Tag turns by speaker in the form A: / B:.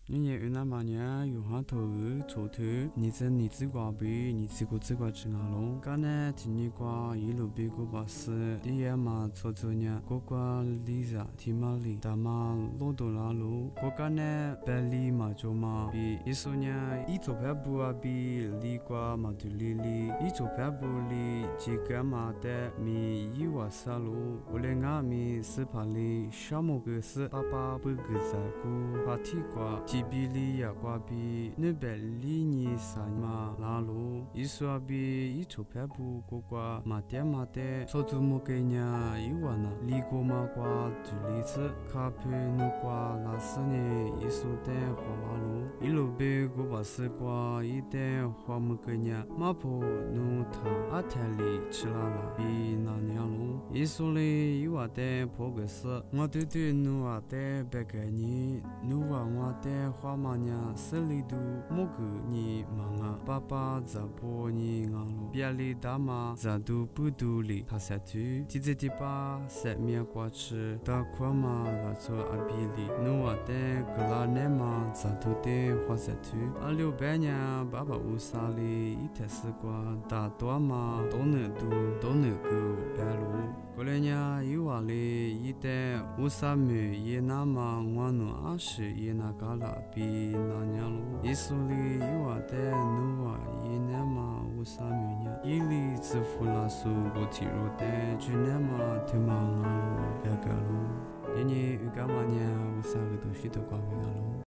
A: 你也那么呢？有哈头左头，你只瓜比你只瓜吃那龙。刚呢，听你瓜一路比过巴士，第一嘛做呢，过瓜里子提马里，大嘛罗多拉路。过刚呢，百里嘛做嘛比一说呢，一做拍布啊比里瓜嘛对里，一做拍布里几个嘛的米一瓦沙路，我连俺米是怕里沙漠个是爸爸不个在乎，怕提瓜。提比里呀瓜比那百里尼啥嘛拉路，一说比一出拍布过瓜马点，说做么个呢？一万呐，里过嘛瓜举例子，卡皮努瓜拉斯呢，一说的花拉路，一路被过把丝瓜一的花么个呢？马坡努塔阿泰里吃啦比那娘路，一说嘞一万的破个事，我对努啊的别个你努啊我的。花马娘手里头么个你忙啊，爸爸在播你昂咯，别里大妈在都不都里，他下去，姐姐的爸晒面瓜吃，大块嘛拉做阿比里，努瓦的格拉内嘛在都的花下去，阿六百年爸爸乌沙里一天时光，大多嘛都能够白路。过来呢，有话哩，一旦乌沙梅也那么我弄阿是也那个啦，比那娘路，一说哩有话的努啊也那么乌沙梅呢，一里支付拉苏不提入的，就那么他妈俺路别个路，今年有干嘛呢？乌沙个东西都挂回俺路。